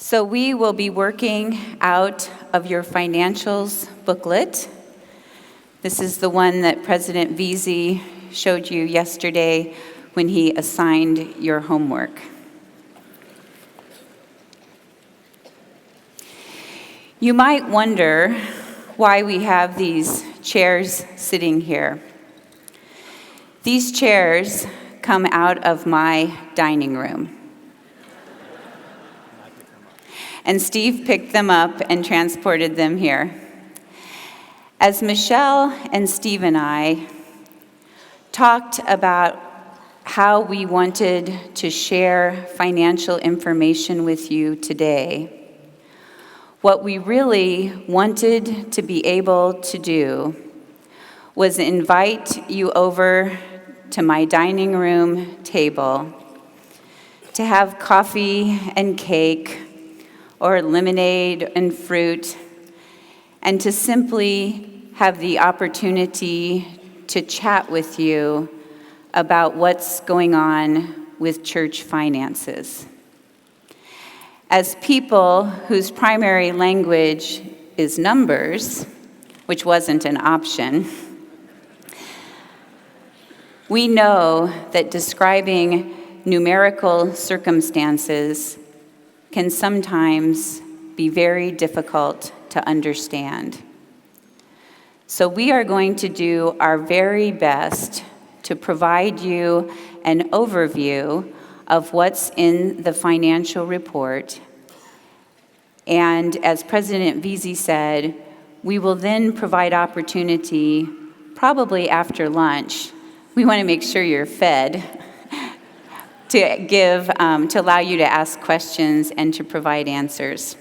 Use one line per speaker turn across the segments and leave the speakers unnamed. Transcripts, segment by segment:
So we will be working out of your financials booklet. This is the one that President Veazey showed you yesterday when he assigned your homework. You might wonder why we have these chairs sitting here. These chairs come out of my dining room. And Steve picked them up and transported them here. As Michelle and Steve and I talked about how we wanted to share financial information with you today, what we really wanted to be able to do was invite you over to my dining room table to have coffee and cake or lemonade and fruit, and to simply have the opportunity to chat with you about what's going on with church finances. As people whose primary language is numbers, which wasn't an option, we know that describing numerical circumstances can sometimes be very difficult to understand. So we are going to do our very best to provide you an overview of what's in the financial report. And as President Veazey said, we will then provide opportunity, probably after lunch. We want to make sure you're fed, to allow you to ask questions and to provide answers.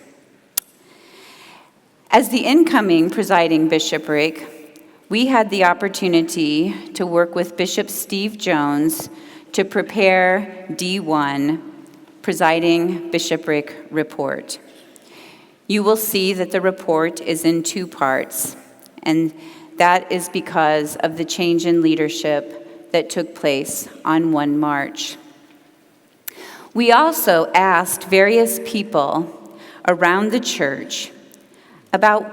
As the incoming presiding bishopric, we had the opportunity to work with Bishop Steve Jones to prepare D1, Presiding Bishopric Report. You will see that the report is in two parts, and that is because of the change in leadership that took place on 1 March. We also asked various people around the church about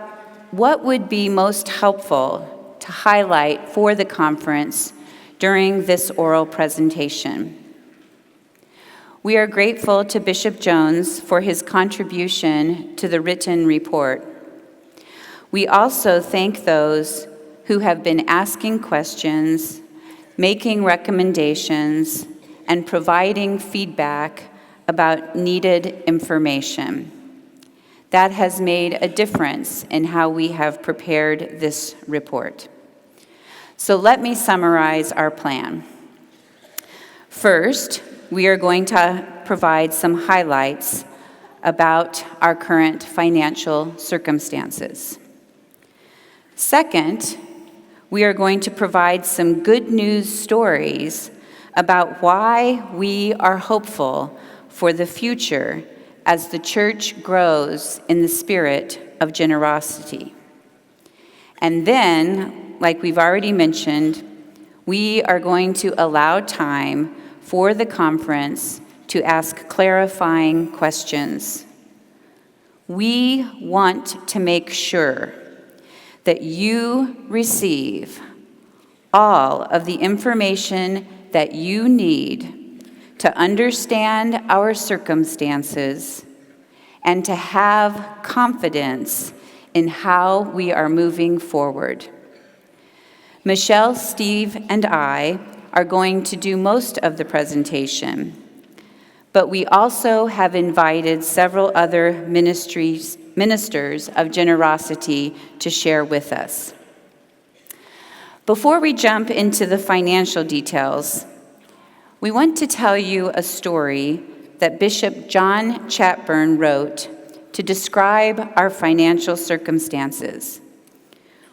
what would be most helpful to highlight for the conference during this oral presentation. We are grateful to Bishop Jones for his contribution to the written report. We also thank those who have been asking questions, making recommendations, and providing feedback about needed information. That has made a difference in how we have prepared this report. So let me summarize our plan. First, we are going to provide some highlights about our current financial circumstances. Second, we are going to provide some good news stories about why we are hopeful for the future as the church grows in the spirit of generosity. And then, like we've already mentioned, we are going to allow time for the conference to ask clarifying questions. We want to make sure that you receive all of the information that you need to understand our circumstances and to have confidence in how we are moving forward. Michelle, Steve, and I are going to do most of the presentation, but we also have invited several other ministers of generosity to share with us. Before we jump into the financial details, we want to tell you a story that Bishop John Chatburn wrote to describe our financial circumstances.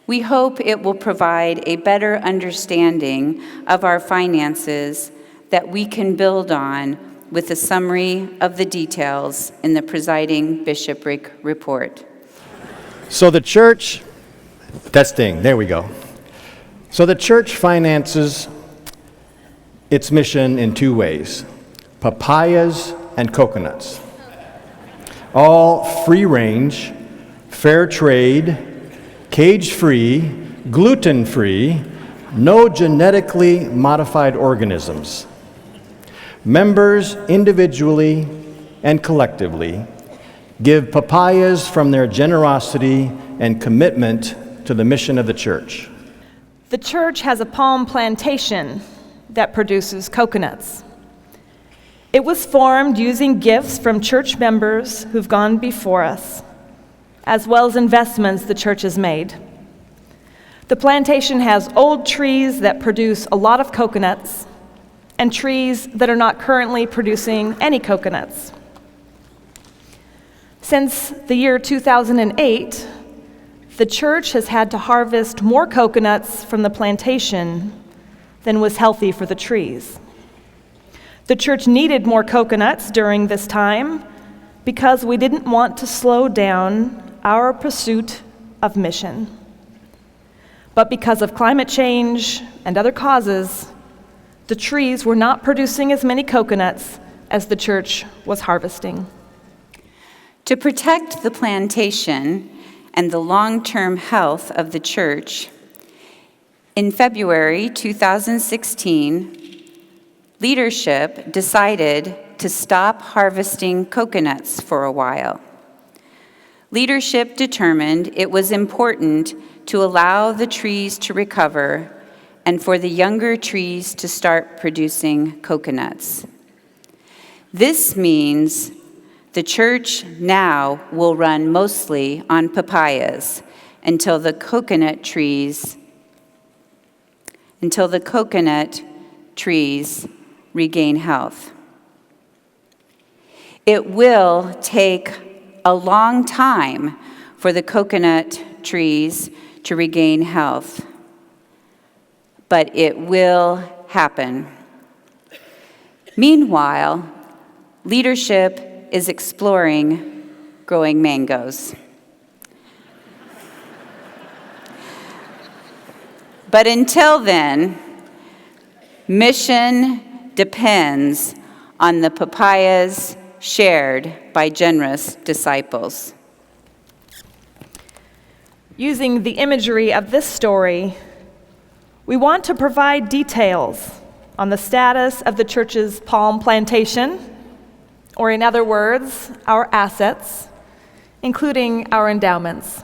We hope it will provide a better understanding of our finances that we can build on with a summary of the details in the Presiding Bishopric Report.
So the church, testing, there we go. So the church finances its mission in two ways: papayas and coconuts. all free-range, fair trade, cage-free, gluten-free, no genetically modified organisms. Members individually and collectively give papayas from their generosity and commitment to the mission of the church.
The church has a palm plantation that produces coconuts. It was formed using gifts from church members who've gone before us, as well as investments the church has made. The plantation has old trees that produce a lot of coconuts and trees that are not currently producing any coconuts. Since the year 2008, the church has had to harvest more coconuts from the plantation than was healthy for the trees. The church needed more coconuts during this time because we didn't want to slow down our pursuit of mission. But because of climate change and other causes, the trees were not producing as many coconuts as the church was harvesting.
To protect the plantation and the long-term health of the church, in February 2016, leadership decided to stop harvesting coconuts for a while. Leadership determined it was important to allow the trees to recover and for the younger trees to start producing coconuts. This means the church now will run mostly on papayas until the coconut trees regain health. It will take a long time for the coconut trees to regain health, but it will happen. Meanwhile, leadership is exploring growing mangoes. But until then, mission depends on the papayas shared by generous disciples.
Using the imagery of this story, we want to provide details on the status of the church's palm plantation, or in other words, our assets, including our endowments.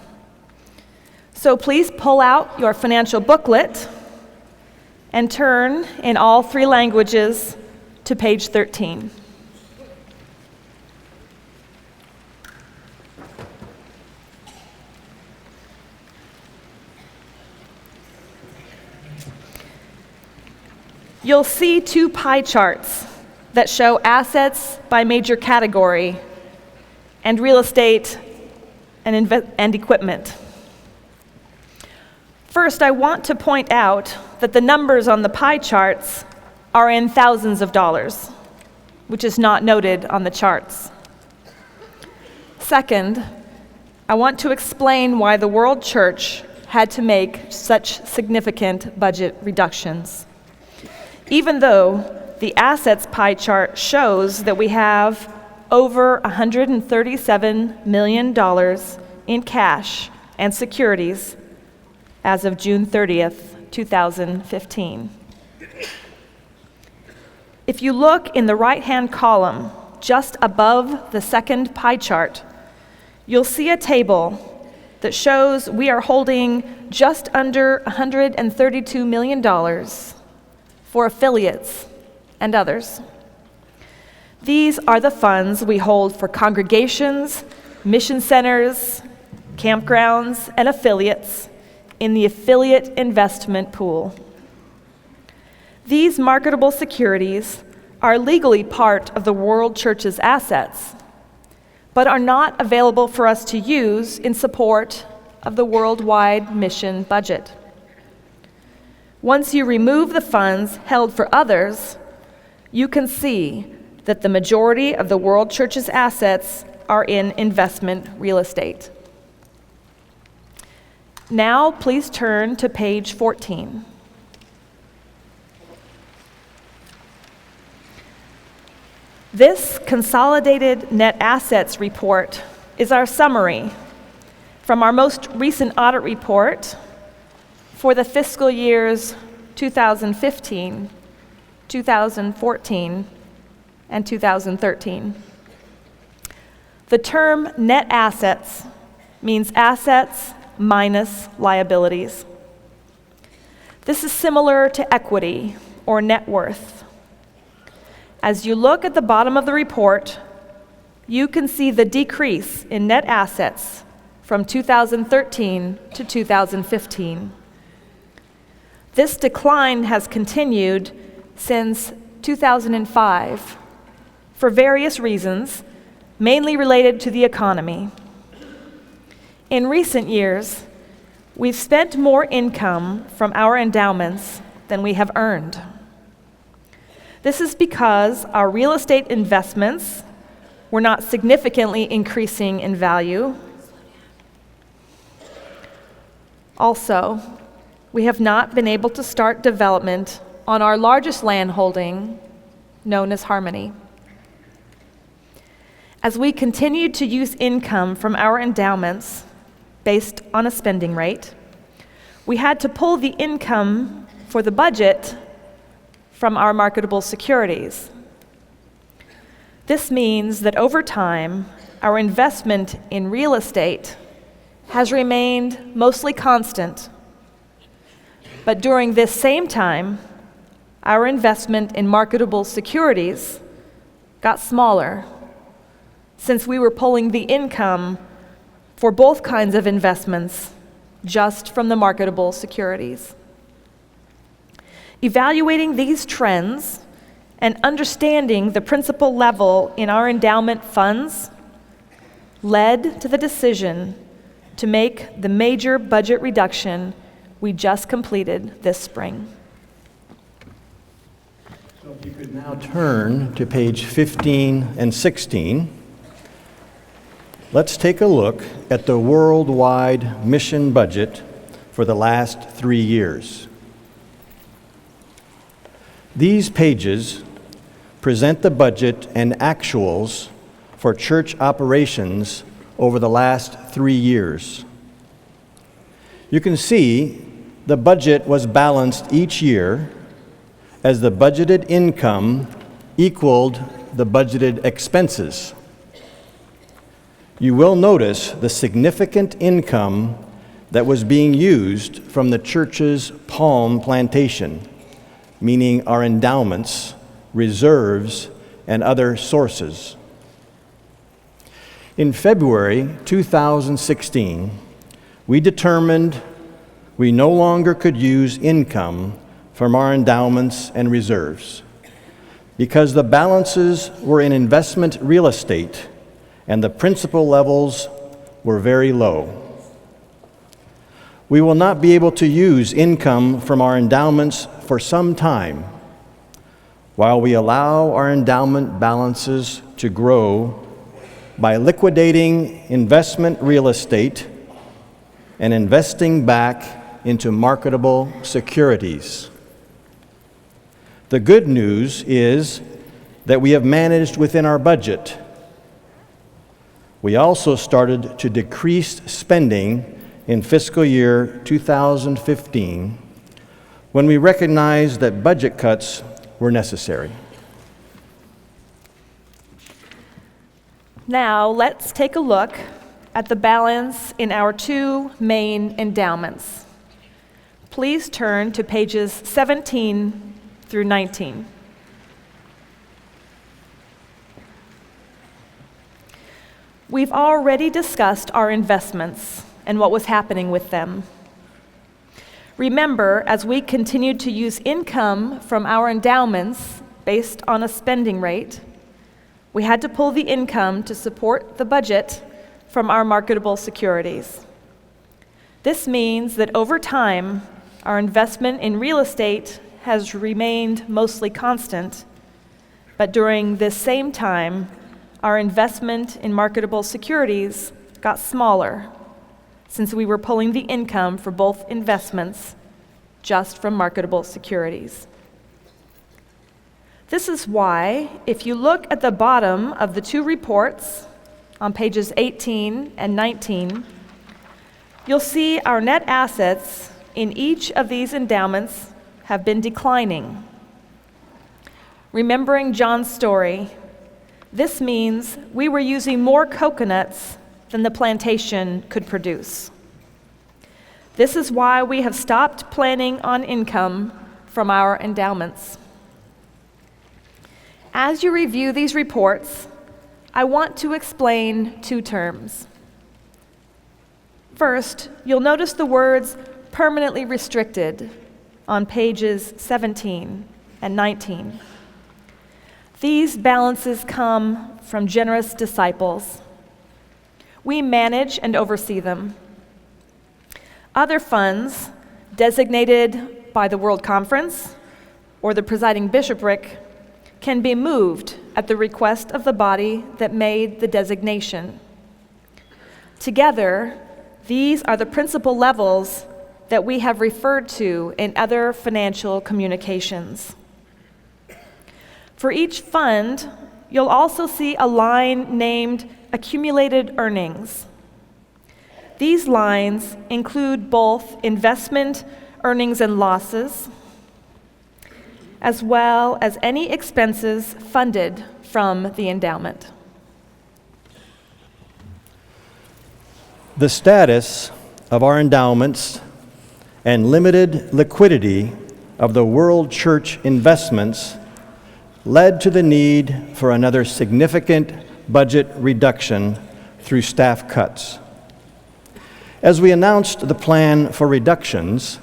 So please pull out your financial booklet and turn in all 3 languages to page 13. You'll see 2 pie charts that show assets by major category and real estate and equipment. First, I want to point out that the numbers on the pie charts are in thousands of dollars, which is not noted on the charts. Second, I want to explain why the World Church had to make such significant budget reductions. Even though the assets pie chart shows that we have over $137 million in cash and securities as of June 30th, 2015. If you look in the right-hand column, just above the second pie chart, you'll see a table that shows we are holding just under $132 million for affiliates and others. These are the funds we hold for congregations, mission centers, campgrounds, and affiliates in the affiliate investment pool. These marketable securities are legally part of the World Church's assets, but are not available for us to use in support of the worldwide mission budget. Once you remove the funds held for others, you can see that the majority of the World Church's assets are in investment real estate. Now, please turn to page 14. This consolidated net assets report is our summary from our most recent audit report for the fiscal years 2015, 2014, and 2013. The term net assets means assets minus liabilities. This is similar to equity or net worth. As you look at the bottom of the report, you can see the decrease in net assets from 2013 to 2015. This decline has continued since 2005 for various reasons, mainly related to the economy. In recent years, we've spent more income from our endowments than we have earned. This is because our real estate investments were not significantly increasing in value. Also, we have not been able to start development on our largest land holding, known as Harmony. As we continued to use income from our endowments based on a spending rate, we had to pull the income for the budget from our marketable securities. This means that over time, our investment in real estate has remained mostly constant. But during this same time, our investment in marketable securities got smaller, since we were pulling the income for both kinds of investments just from the marketable securities. Evaluating these trends and understanding the principal level in our endowment funds led to the decision to make the major budget reduction we just completed this spring.
So if you could now turn to page 15 and 16, let's take a look at the worldwide mission budget for the last 3 years. These pages present the budget and actuals for church operations over the last 3 years. You can see the budget was balanced each year as the budgeted income equaled the budgeted expenses. You will notice the significant income that was being used from the church's palm plantation, meaning our endowments, reserves, and other sources. In February 2016, we determined we no longer could use income from our endowments and reserves because the balances were in investment real estate and the principal levels were very low. We will not be able to use income from our endowments for some time while we allow our endowment balances to grow by liquidating investment real estate and investing back into marketable securities. The good news is that we have managed within our budget. We also started to decrease spending in fiscal year 2015 when we recognized that budget cuts were necessary.
Now, let's take a look at the balance in our two main endowments. Please turn to pages 17 through 19. We've already discussed our investments and what was happening with them. Remember, as we continued to use income from our endowments based on a spending rate, we had to pull the income to support the budget from our marketable securities. This means that over time, our investment in real estate has remained mostly constant, but during this same time, our investment in marketable securities got smaller, since we were pulling the income for both investments just from marketable securities. This is why, if you look at the bottom of the two reports on pages 18 and 19, you'll see our net assets in each of these endowments have been declining. Remembering John's story, this means we were using more coconuts than the plantation could produce. This is why we have stopped planning on income from our endowments. As you review these reports, I want to explain two terms. First, you'll notice the words permanently restricted on pages 17 and 19. These balances come from generous disciples. We manage and oversee them. Other funds, designated by the World Conference or the Presiding Bishopric, can be moved at the request of the body that made the designation. Together, these are the principal levels that we have referred to in other financial communications. For each fund, you'll also see a line named Accumulated Earnings. These lines include both investment earnings and losses, as well as any expenses funded from the endowment.
The status of our endowments and limited liquidity of the World Church investments led to the need for another significant budget reduction through staff cuts. As we announced the plan for reductions,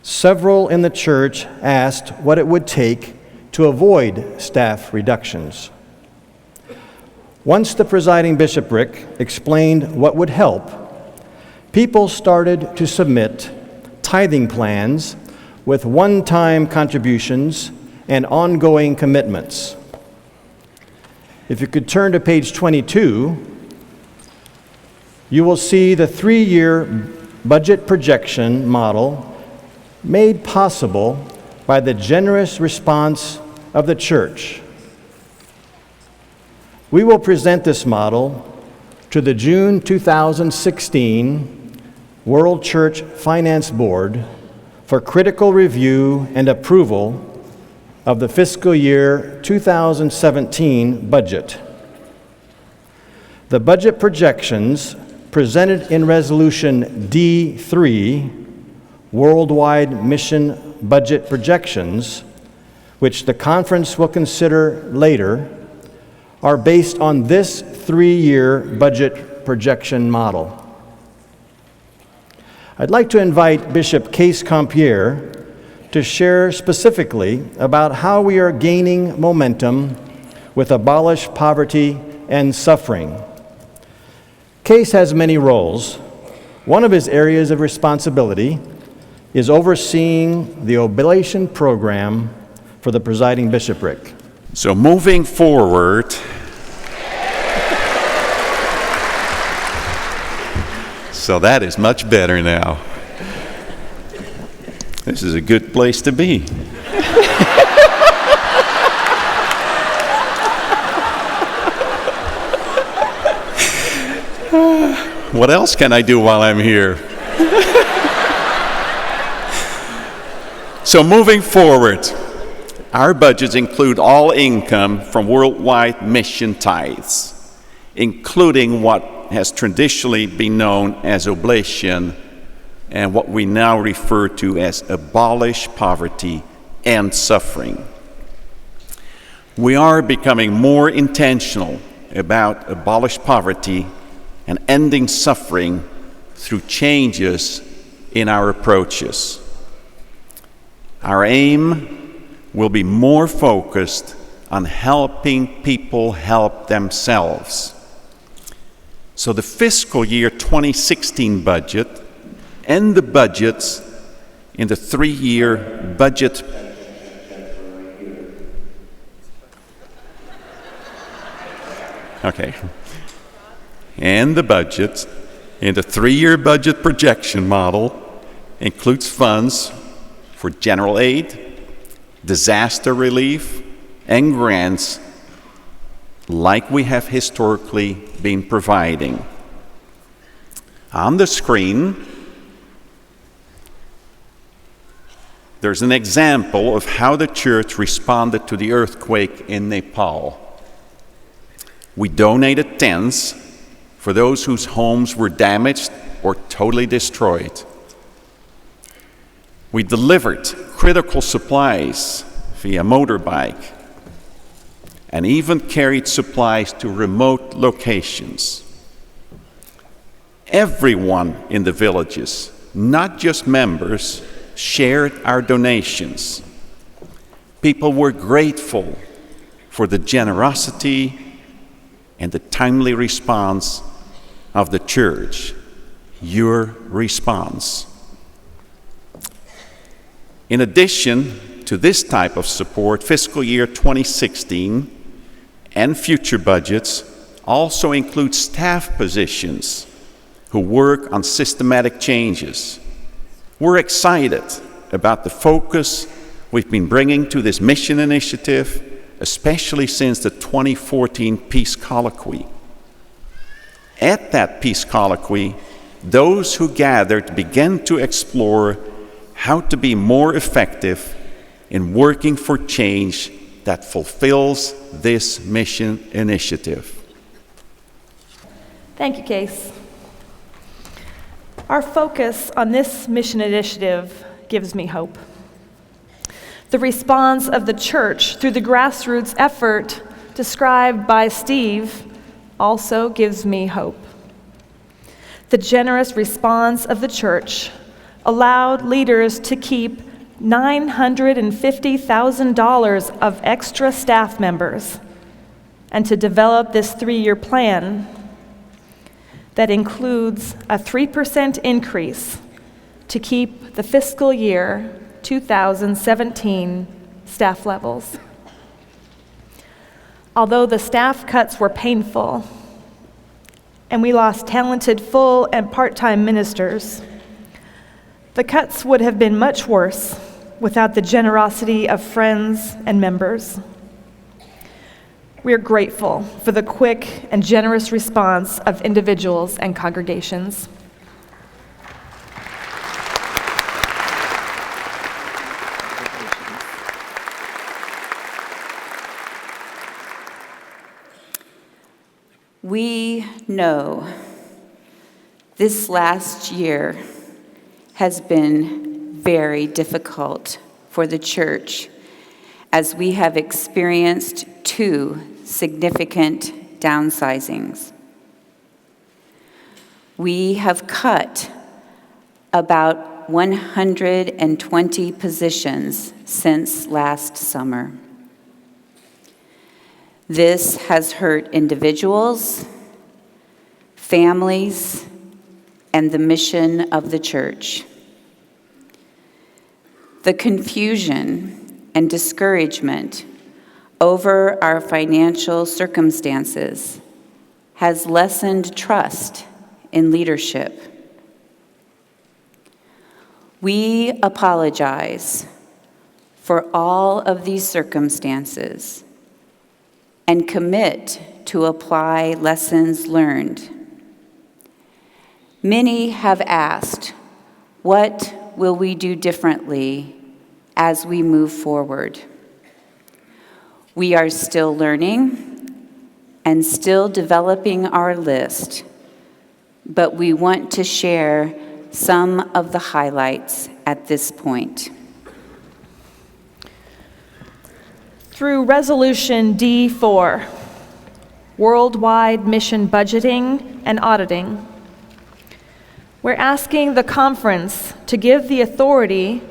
several in the church asked what it would take to avoid staff reductions. Once the presiding bishopric explained what would help, people started to submit tithing plans with one-time contributions and ongoing commitments. If you could turn to page 22, you will see the 3-year budget projection model made possible by the generous response of the church. We will present this model to the June 2016 World Church Finance Board for critical review and approval of the fiscal year 2017 budget. The budget projections presented in Resolution D3, Worldwide Mission Budget Projections, which the conference will consider later, are based on this 3-year budget projection model. I'd like to invite Bishop Case Compier to share specifically about how we are gaining momentum with Abolish Poverty and Suffering. Case has many roles. One of his areas of responsibility is overseeing the oblation program for the presiding bishopric.
So moving forward, so that is much better now. This is a good place to be. What else can I do while I'm here? So moving forward, our budgets include all income from worldwide mission tithes, including what has traditionally been known as oblation and what we now refer to as abolish poverty and suffering. We are becoming more intentional about abolish poverty and ending suffering through changes in our approaches. Our aim will be more focused on helping people help themselves. So the fiscal year 2016 budget and the budgets in the 3-year budget and the budget in the 3-year budget projection model includes funds for general aid, disaster relief, and grants like we have historically been providing. On the screen, there's an example of how the church responded to the earthquake in Nepal. We donated tents for those whose homes were damaged or totally destroyed. We delivered critical supplies via motorbike and even carried supplies to remote locations. Everyone in the villages, not just members, shared our donations. People were grateful for the generosity and the timely response of the church. Your response. In addition to this type of support, fiscal year 2016 and future budgets also include staff positions who work on systematic changes. We're excited about the focus we've been bringing to this mission initiative, especially since the 2014 Peace Colloquy. At that Peace Colloquy, those who gathered began to explore how to be more effective in working for change that fulfills this mission initiative.
Thank you, Case. Our focus on this mission initiative gives me hope. The response of the church through the grassroots effort described by Steve also gives me hope. The generous response of the church allowed leaders to keep $950,000 of extra staff members and to develop this 3-year plan that includes a 3% increase to keep the fiscal year 2017 staff levels. Although the staff cuts were painful and we lost talented full and part-time ministers, the cuts would have been much worse without the generosity of friends and members. We are grateful for the quick and generous response of individuals and congregations.
We know this last year has been very difficult for the church as we have experienced 2 significant downsizings. We have cut about 120 positions since last summer. This has hurt individuals, families, and the mission of the church. The confusion and discouragement over our financial circumstances has lessened trust in leadership. We apologize for all of these circumstances and commit to apply lessons learned. Many have asked, what will we do differently as we move forward? We are still learning and still developing our list, but we want to share some of the highlights at this point.
Through Resolution D4, Worldwide Mission Budgeting and Auditing, we're asking the conference to give the authority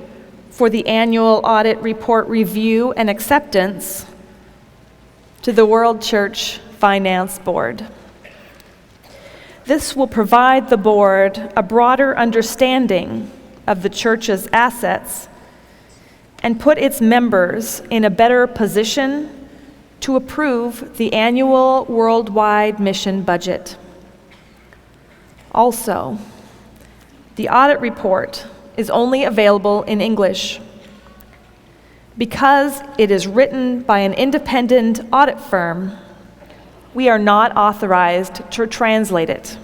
for the annual audit report review and acceptance to the World Church Finance Board. This will provide the board a broader understanding of the church's assets and put its members in a better position to approve the annual worldwide mission budget. Also, the audit report is only available in English. Because it is written by an independent audit firm, we are not authorized to translate it.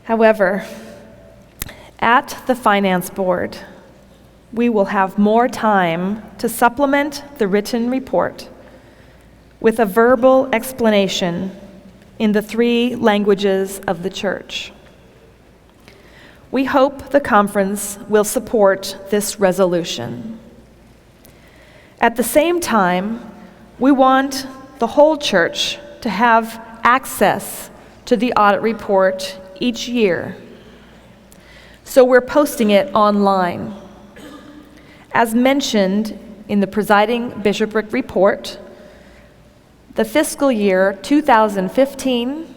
However, at the Finance Board, we will have more time to supplement the written report with a verbal explanation in the 3 languages of the Church. We hope the conference will support this resolution. At the same time, we want the whole Church to have access to the audit report each year, so we're posting it online. As mentioned in the Presiding Bishopric report, the fiscal year 2015,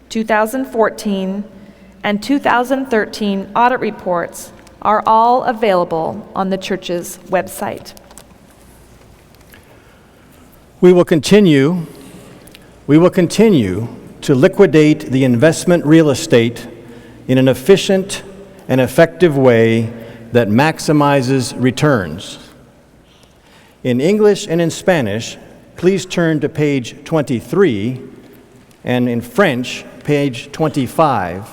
2014, and 2013 audit reports are all available on the church's website.
We will continue to liquidate the investment real estate in an efficient and effective way that maximizes returns. In English and in Spanish, please turn to page 23, and in French, page 25.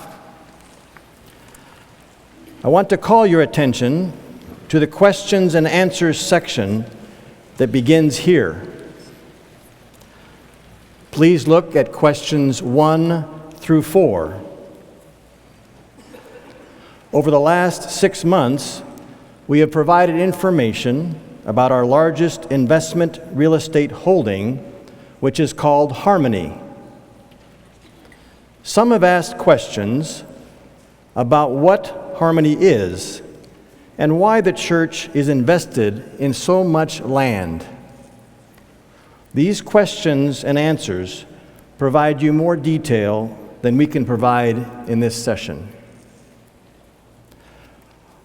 I want to call your attention to the questions and answers section that begins here. Please look at questions 1 through 4. Over the last 6 months, we have provided information about our largest investment real estate holding, which is called Harmony. Some have asked questions about what Harmony is and why the church is invested in so much land. These questions and answers provide you more detail than we can provide in this session.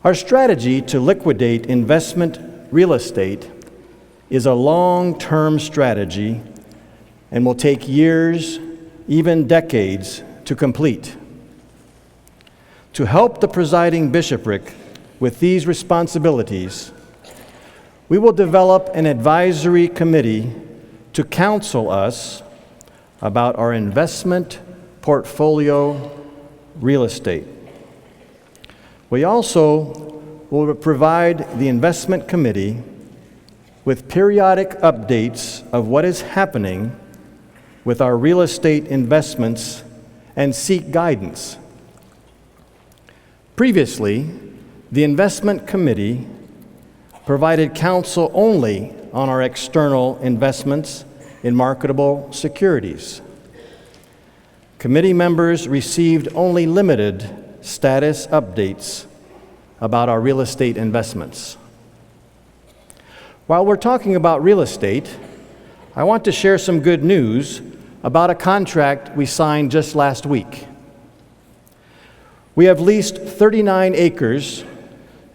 Our strategy to liquidate investment real estate is a long-term strategy and will take years, even decades, to complete. To help the Presiding Bishopric with these responsibilities, we will develop an advisory committee to counsel us about our investment portfolio real estate. We also will provide the investment committee with periodic updates of what is happening with our real estate investments and seek guidance. Previously, the investment committee provided counsel only on our external investments in marketable securities. Committee members received only limited status updates about our real estate investments. While we're talking about real estate, I want to share some good news about a contract we signed just last week. We have leased 39 acres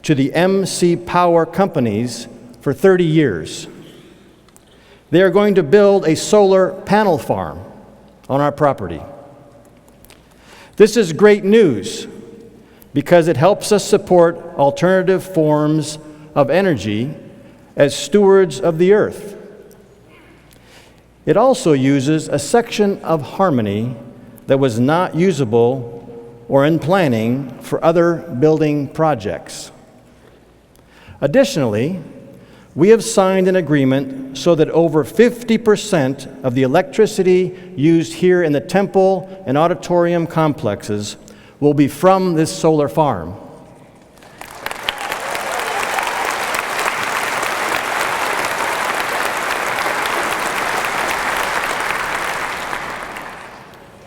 to the MC Power companies for 30 years. They are going to build a solar panel farm on our property. This is great news because it helps us support alternative forms of energy as stewards of the earth. It also uses a section of Harmony that was not usable or in planning for other building projects. Additionally, we have signed an agreement so that over 50% of the electricity used here in the temple and auditorium complexes will be from this solar farm.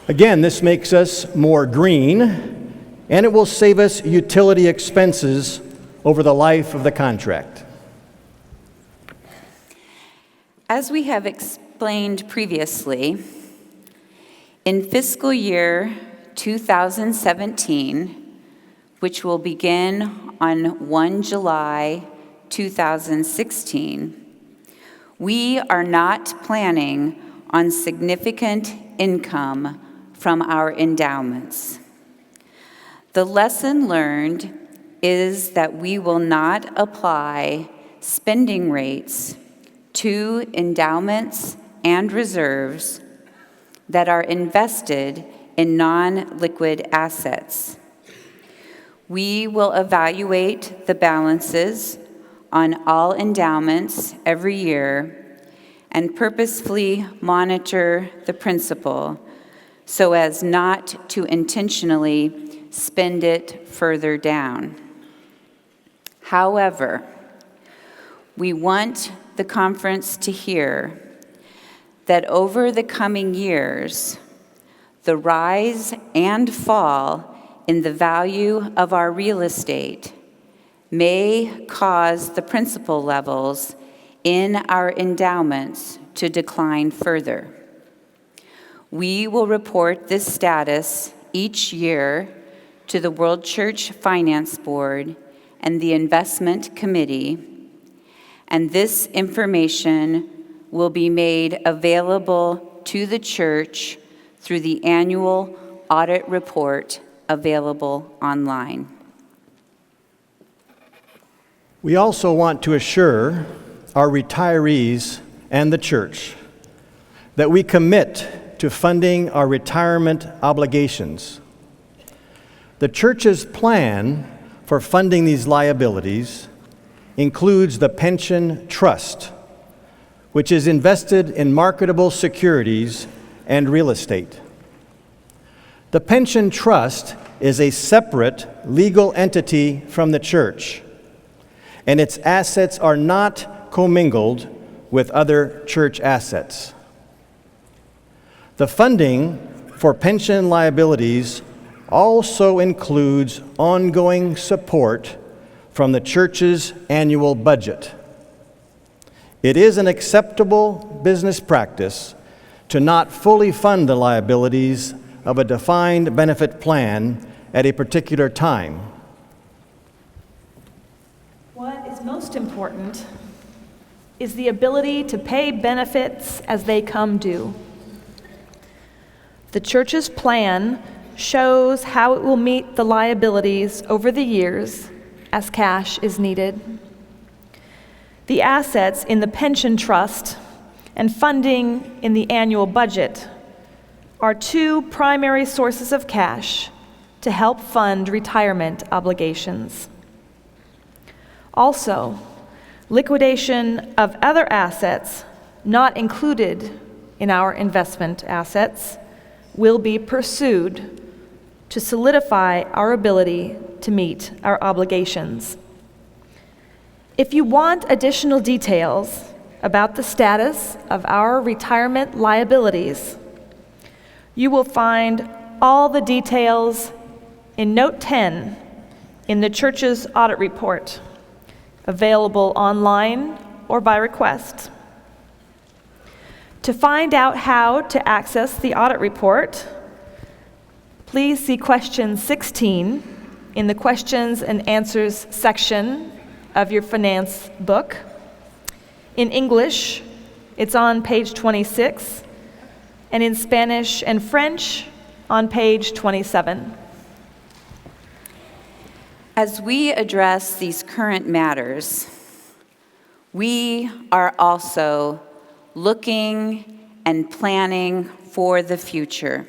Again, this makes us more green, and it will save us utility expenses over the life of the contract.
As we have explained previously, in fiscal year 2017, which will begin on 1 July 2016, we are not planning on significant income from our endowments. The lesson learned is that we will not apply spending rates to endowments and reserves that are invested in non-liquid assets. We will evaluate the balances on all endowments every year and purposefully monitor the principal so as not to intentionally spend it further down. However, we want the conference to hear that over the coming years, the rise and fall in the value of our real estate may cause the principal levels in our endowments to decline further. We will report this status each year to the World Church Finance Board and the Investment Committee, and this information will be made available to the church through the annual audit report available online.
We also want to assure our retirees and the church that we commit to funding our retirement obligations. The church's plan for funding these liabilities includes the pension trust, which is invested in marketable securities and real estate. The pension trust is a separate legal entity from the church, and its assets are not commingled with other church assets. The funding for pension liabilities also includes ongoing support from the church's annual budget. It is an acceptable business practice to not fully fund the liabilities of a defined benefit plan at a particular time.
What is most important is the ability to pay benefits as they come due. The church's plan shows how it will meet the liabilities over the years as cash is needed. The assets in the pension trust and funding in the annual budget are two primary sources of cash to help fund retirement obligations. Also, liquidation of other assets not included in our investment assets will be pursued to solidify our ability to meet our obligations. If you want additional details about the status of our retirement liabilities, you will find all the details in Note 10 in the church's audit report, available online or by request. To find out how to access the audit report, please see question 16 in the questions and answers section of your finance book. In English, it's on page 26, and in Spanish and French on page 27.
As we address these current matters, we are also looking and planning for the future.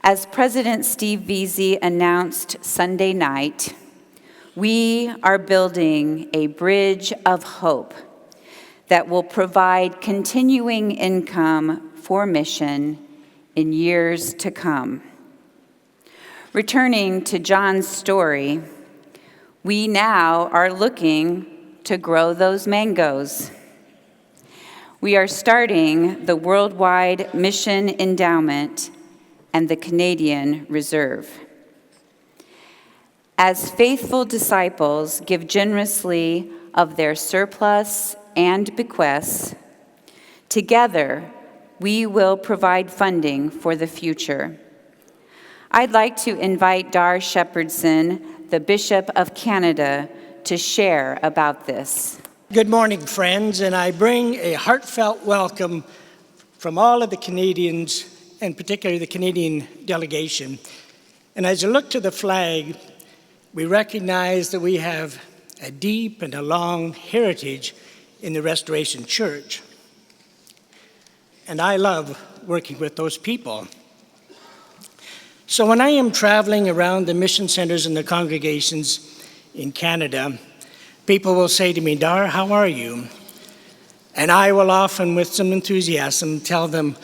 As President Steve Veazey announced Sunday night, we are building a bridge of hope that will provide continuing income for mission in years to come. Returning to John's story, we now are looking to grow those mangoes. We are starting the Worldwide Mission Endowment and the Canadian Reserve. As faithful disciples give generously of their surplus and bequests, together we will provide funding for the future. I'd like to invite Dar Shepherdson, the Bishop of Canada, to share about this.
Good morning, friends, and I bring a heartfelt welcome from all of the Canadians, and particularly the Canadian delegation. And as I look to the flag, we recognize that we have a deep and a long heritage in the Restoration Church. And I love working with those people. So when I am traveling around the mission centers and the congregations in Canada, people will say to me, "Dar, how are you?" And I will often, with some enthusiasm, tell them,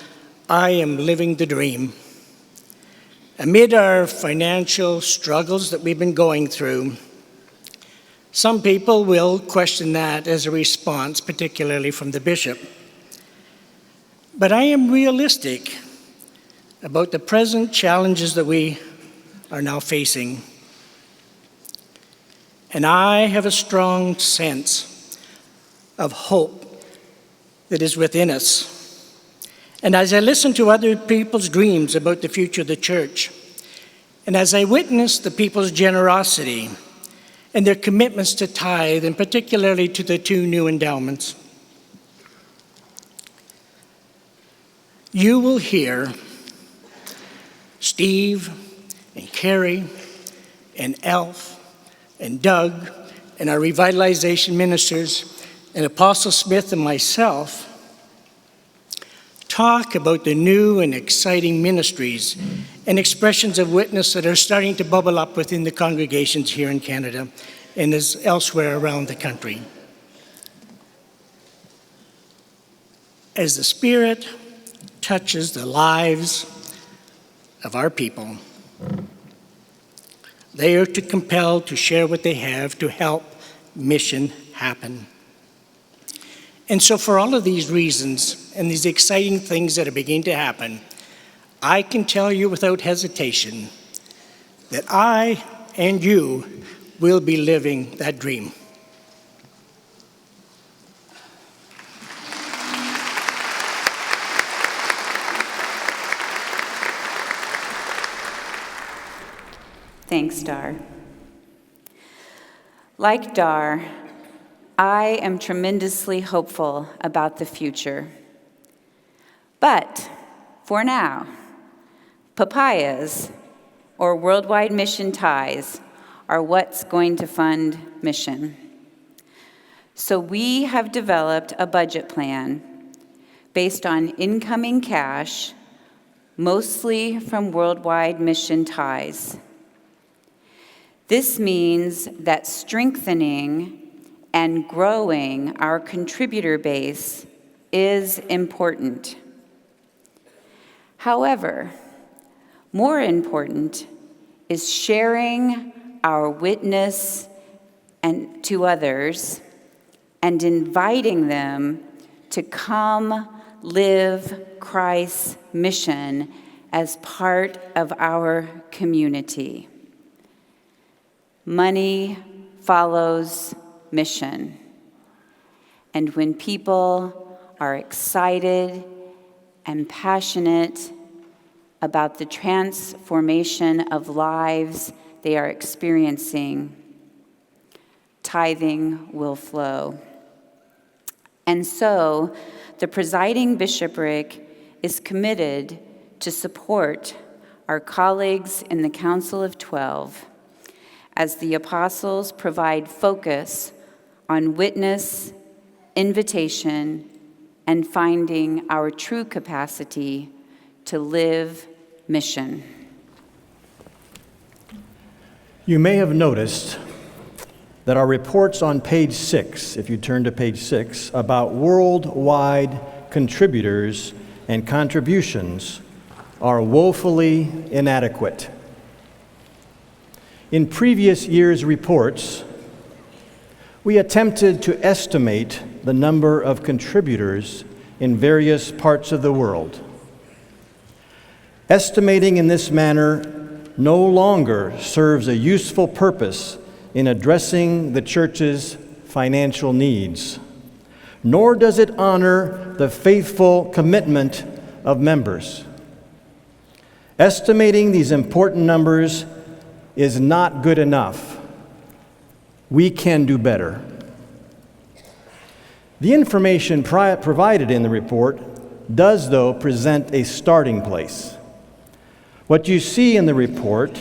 "I am living the dream." Amid our financial struggles that we've been going through, some people will question that as a response, particularly from the bishop. But I am realistic about the present challenges that we are now facing. And I have a strong sense of hope that is within us. And as I listen to other people's dreams about the future of the church, and as I witness the people's generosity and their commitments to tithe, and particularly to the 2 new endowments, you will hear Steve and Carrie and Elf and Doug and our revitalization ministers and Apostle Smith and myself talk about the new and exciting ministries and expressions of witness that are starting to bubble up within the congregations here in Canada and as elsewhere around the country. As the Spirit touches the lives of our people, they are to compel to share what they have to help mission happen. And so for all of these reasons and these exciting things that are beginning to happen, I can tell you without hesitation that I and you will be living that dream.
Thanks, Dar. Like Dar, I am tremendously hopeful about the future. But for now, papayas, or worldwide mission ties, are what's going to fund mission. So we have developed a budget plan based on incoming cash, mostly from worldwide mission ties. This means that strengthening and growing our contributor base is important. However, more important is sharing our witness and to others and inviting them to come live Christ's mission as part of our community. Money follows mission. And when people are excited and passionate about the transformation of lives they are experiencing, tithing will flow. And so, the Presiding Bishopric is committed to support our colleagues in the Council of 12 as the apostles provide focus on witness, invitation, and finding our true capacity to live mission.
You may have noticed that our reports on page 6, if you turn to page 6, about worldwide contributors and contributions are woefully inadequate. In previous years' reports, we attempted to estimate the number of contributors in various parts of the world. Estimating in this manner no longer serves a useful purpose in addressing the church's financial needs, nor does it honor the faithful commitment of members. Estimating these important numbers is not good enough. We can do better. The information provided in the report does, though, present a starting place. What you see in the report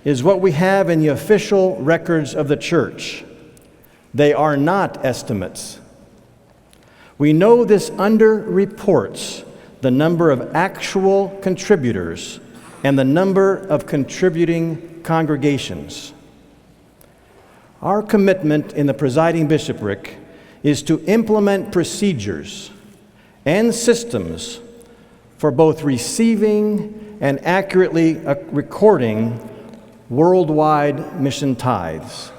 is what we have in the official records of the church. They are not estimates. We know this underreports the number of actual contributors and the number of contributing congregations. Our commitment in the Presiding Bishopric is to implement procedures and systems for both receiving and accurately recording worldwide mission tithes.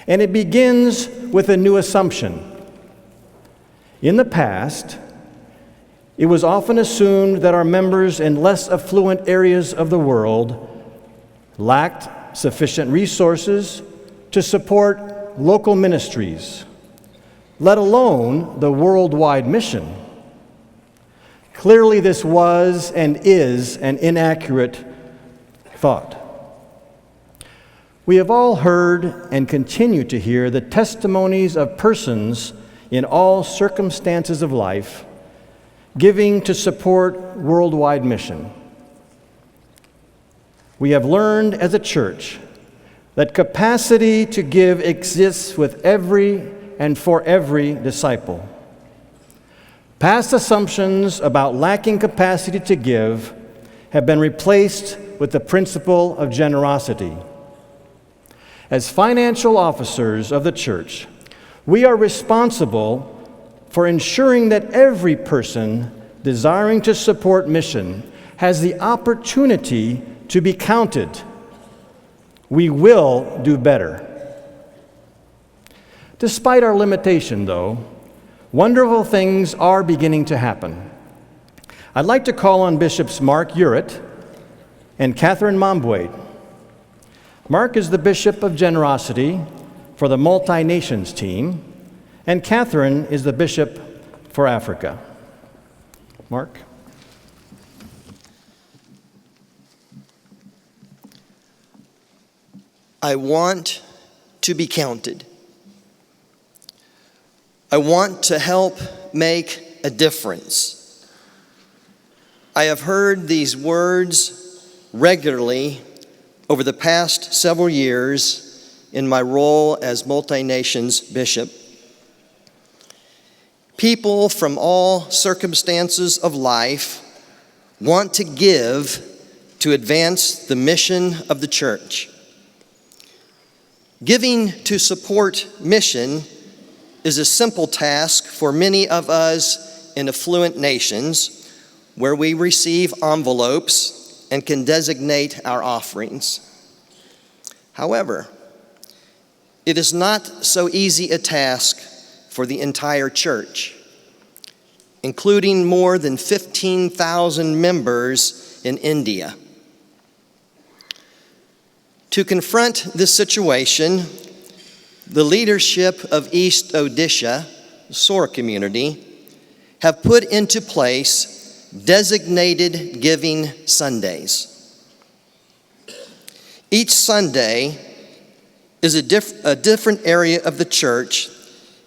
And it begins with a new assumption. In the past, it was often assumed that our members in less affluent areas of the world lacked sufficient resources to support local ministries, let alone the worldwide mission. Clearly, this was and is an inaccurate thought. We have all heard and continue to hear the testimonies of persons in all circumstances of life giving to support worldwide mission. We have learned as a church that capacity to give exists with every and for every disciple. Past assumptions about lacking capacity to give have been replaced with the principle of generosity. As financial officers of the church, we are responsible for ensuring that every person desiring to support mission has the opportunity to be counted. We will do better. Despite our limitation, though, wonderful things are beginning to happen. I'd like to call on Bishops Mark Urett and Catherine Momboid. Mark is the Bishop of Generosity for the Multi-Nations team, and Catherine is the Bishop for Africa. Mark?
I want to be counted. I want to help make a difference. I have heard these words regularly over the past several years in my role as multi-nations bishop. People from all circumstances of life want to give to advance the mission of the church. Giving to support mission is a simple task for many of us in affluent nations where we receive envelopes and can designate our offerings. However, it is not so easy a task for the entire church, including more than 15,000 members in India. To confront this situation, the leadership of East Odisha, Sora community, have put into place designated giving Sundays. Each Sunday is a different area of the church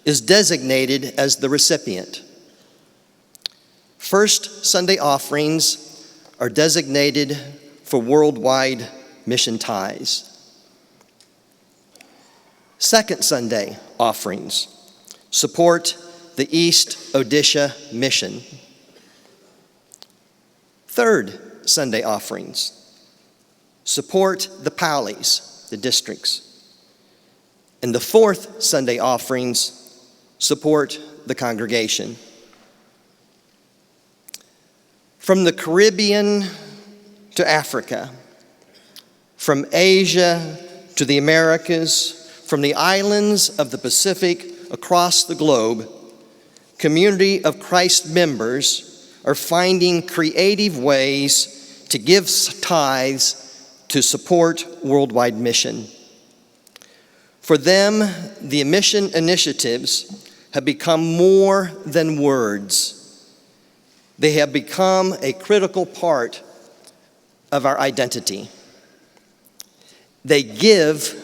is designated as the recipient. First Sunday offerings are designated for worldwide mission ties. Second Sunday offerings support the East Odisha mission. Third Sunday offerings support the Palis, the districts. And the fourth Sunday offerings support the congregation. From the Caribbean to Africa, from Asia to the Americas, from the islands of the Pacific across the globe, Community of Christ members are finding creative ways to give tithes to support worldwide mission. For them, the mission initiatives have become more than words. They have become a critical part of our identity. They give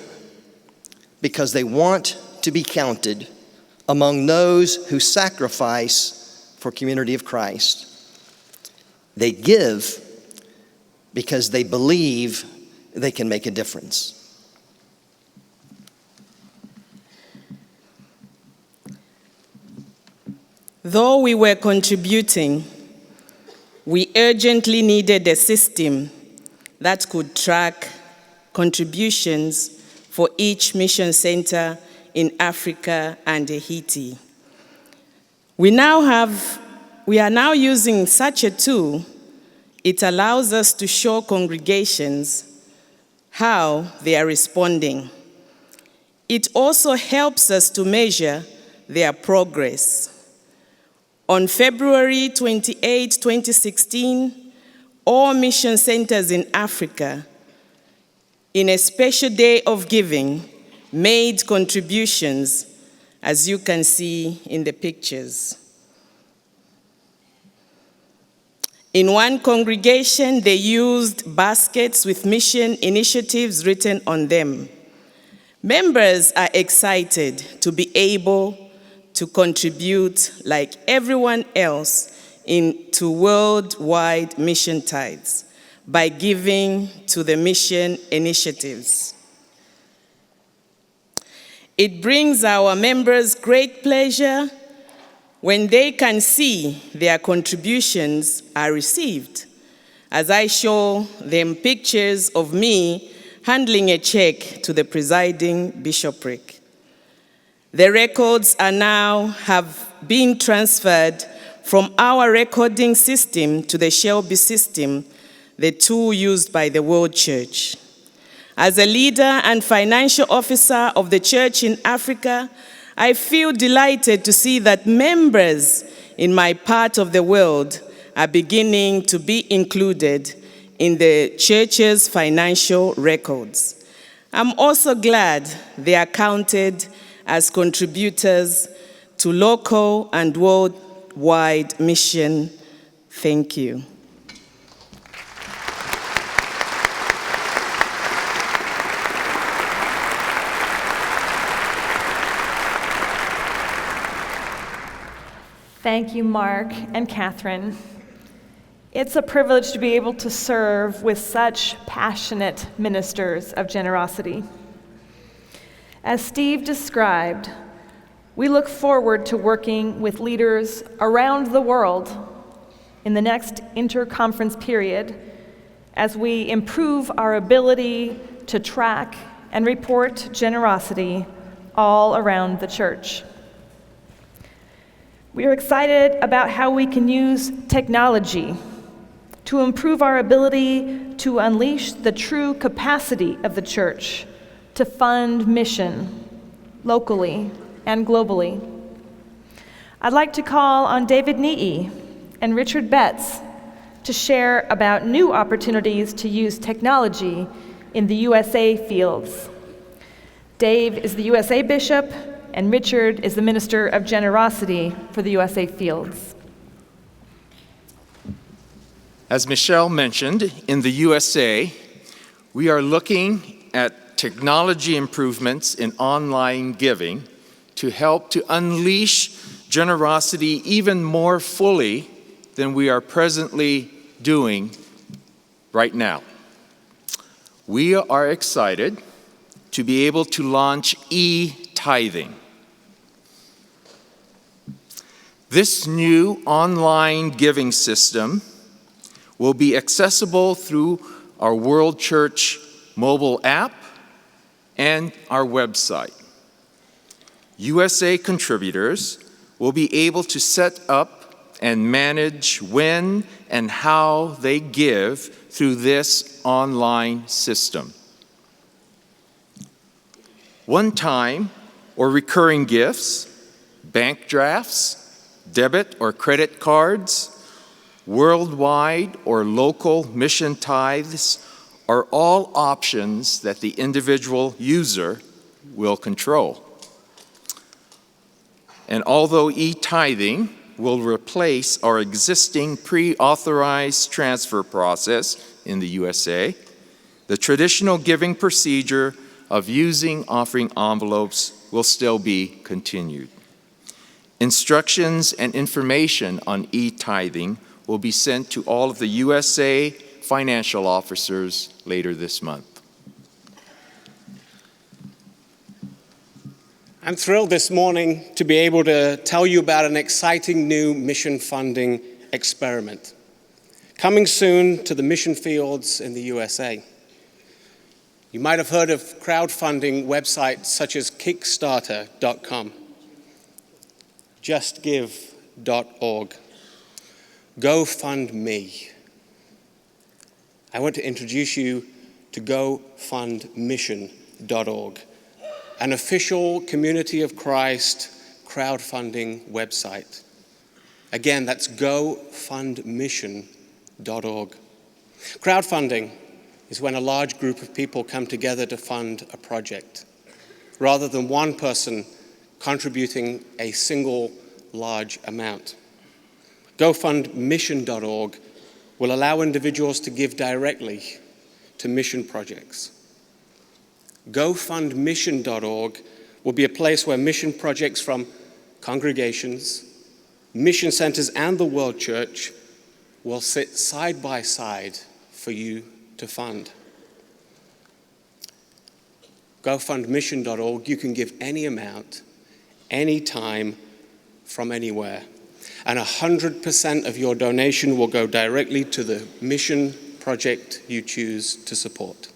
because they want to be counted among those who sacrifice for Community of Christ. They give because they believe they can make a difference.
Though we were contributing, we urgently needed a system that could track contributions for each mission center in Africa and Haiti. We are now using such a tool. It allows us to show congregations how they are responding. It also helps us to measure their progress. On February 28, 2016, all mission centers in Africa, in a special day of giving, made contributions, as you can see in the pictures. In one congregation, they used baskets with mission initiatives written on them. Members are excited to be able to contribute like everyone else into worldwide mission tithes by giving to the mission initiatives. It brings our members great pleasure when they can see their contributions are received, as I show them pictures of me handling a check to the Presiding Bishopric. The records have been transferred from our recording system to the Shelby system, the tool used by the World Church. As a leader and financial officer of the church in Africa, I feel delighted to see that members in my part of the world are beginning to be included in the church's financial records. I'm also glad they are counted as contributors to local and worldwide mission. Thank you.
Thank you, Mark and Catherine. It's a privilege to be able to serve with such passionate ministers of generosity. As Steve described, we look forward to working with leaders around the world in the next interconference period as we improve our ability to track and report generosity all around the church. We are excited about how we can use technology to improve our ability to unleash the true capacity of the church to fund mission locally and globally. I'd like to call on David Nii and Richard Betts to share about new opportunities to use technology in the USA fields. Dave is the USA Bishop, and Richard is the Minister of Generosity for the USA fields.
As Michelle mentioned, in the USA, we are looking at technology improvements in online giving to help to unleash generosity even more fully than we are presently doing right now. We are excited to be able to launch e-tithing. This new online giving system will be accessible through our World Church mobile app and our website. USA contributors will be able to set up and manage when and how they give through this online system. One-time or recurring gifts, bank drafts, debit or credit cards, worldwide or local mission tithes are all options that the individual user will control. And although e-tithing will replace our existing pre-authorized transfer process in the USA, the traditional giving procedure of using offering envelopes will still be continued. Instructions and information on e-tithing will be sent to all of the USA financial officers later this month.
I'm thrilled this morning to be able to tell you about an exciting new mission funding experiment coming soon to the mission fields in the USA. You might have heard of crowdfunding websites such as Kickstarter.com, JustGive.org, GoFundMe. I want to introduce you to GoFundMission.org, an official Community of Christ crowdfunding website. Again, that's GoFundMission.org. Crowdfunding is when a large group of people come together to fund a project, rather than one person contributing a single large amount. GoFundMission.org will allow individuals to give directly to mission projects. GoFundMission.org will be a place where mission projects from congregations, mission centers, and the World Church will sit side by side for you to fund. GoFundMission.org, you can give any amount, any time, from anywhere. And 100% of your donation will go directly to the mission project you choose to support.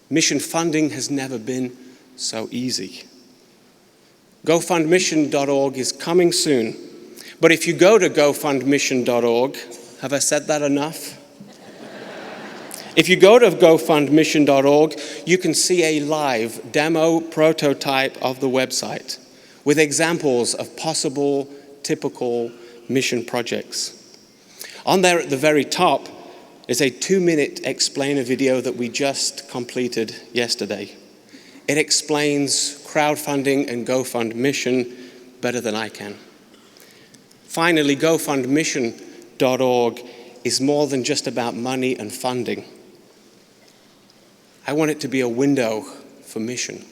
Mission funding has never been so easy. GoFundMission.org is coming soon. But if you go to GoFundMission.org, have I said that enough? If you go to GoFundMission.org, you can see a live demo prototype of the website with examples of possible typical mission projects. On there at the very top is a 2-minute explainer video that we just completed yesterday. It explains crowdfunding and GoFundMission better than I can. Finally, GoFundMission.org is more than just about money and funding. I want it to be a window for mission.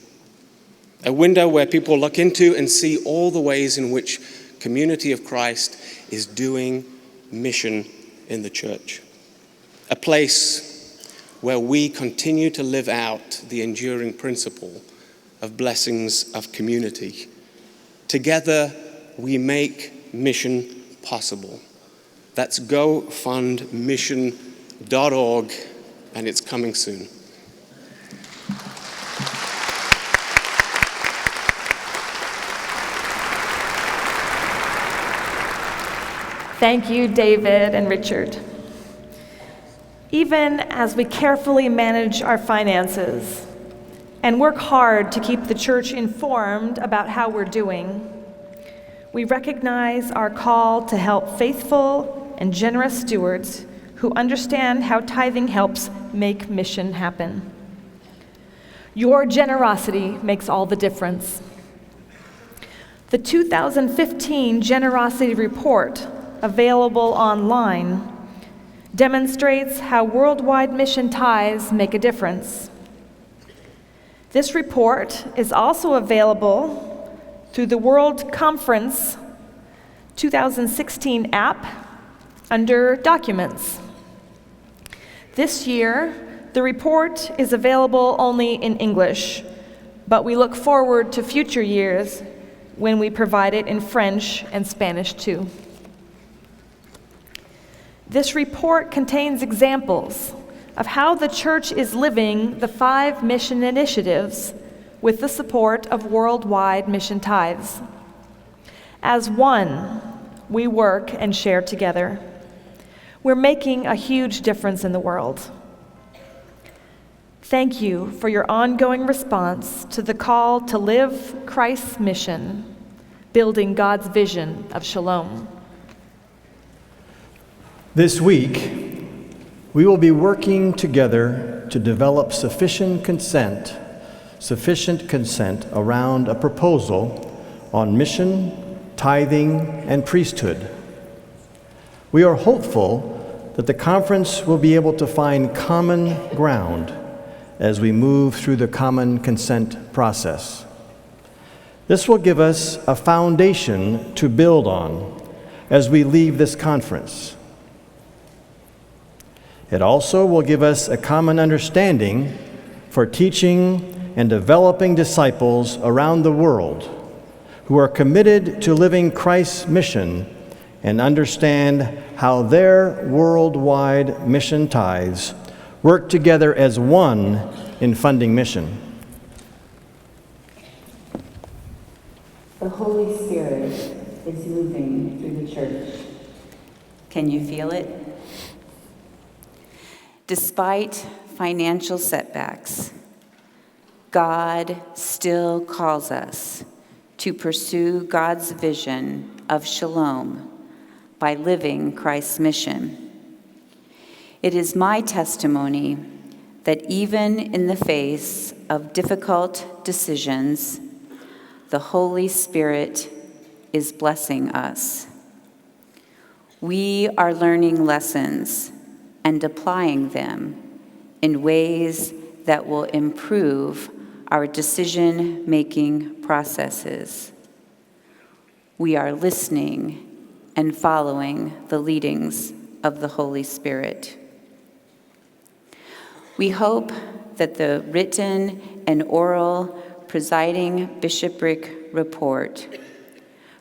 A window where people look into and see all the ways in which Community of Christ is doing mission in the church. A place where we continue to live out the enduring principle of blessings of community. Together, we make mission possible. That's GoFundMission.org, and it's coming soon.
Thank you, David and Richard. Even as we carefully manage our finances and work hard to keep the church informed about how we're doing, we recognize our call to help faithful and generous stewards who understand how tithing helps make mission happen. Your generosity makes all the difference. The 2015 Generosity Report, available online, demonstrates how worldwide mission tithes make a difference. This report is also available through the World Conference 2016 app under Documents. This year, the report is available only in English, but we look forward to future years when we provide it in French and Spanish too. This report contains examples of how the church is living the 5 mission initiatives with the support of worldwide mission tithes. As one, we work and share together. We're making a huge difference in the world. Thank you for your ongoing response to the call to live Christ's mission, building God's vision of shalom.
This week, we will be working together to develop sufficient consent around a proposal on mission, tithing, and priesthood. We are hopeful that the conference will be able to find common ground as we move through the common consent process. This will give us a foundation to build on as we leave this conference. It also will give us a common understanding for teaching and developing disciples around the world who are committed to living Christ's mission and understand how their worldwide mission tithes work together as one in funding mission.
The Holy Spirit is moving through the church. Can you feel it? Despite financial setbacks, God still calls us to pursue God's vision of shalom by living Christ's mission. It is my testimony that even in the face of difficult decisions, the Holy Spirit is blessing us. We are learning lessons and applying them in ways that will improve our decision-making processes. We are listening and following the leadings of the Holy Spirit. We hope that the written and oral Presiding Bishopric report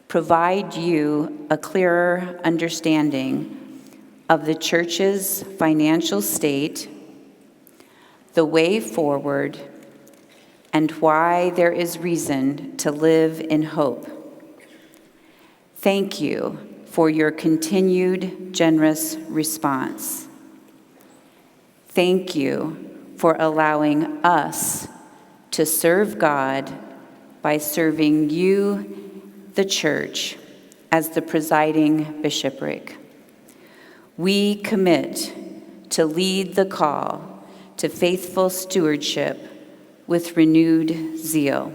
provide you a clearer understanding of the Church's financial state, the way forward, and why there is reason to live in hope. Thank you for your continued generous response. Thank you for allowing us to serve God by serving you, the Church, as the presiding bishopric. We commit to lead the call to faithful stewardship with renewed zeal.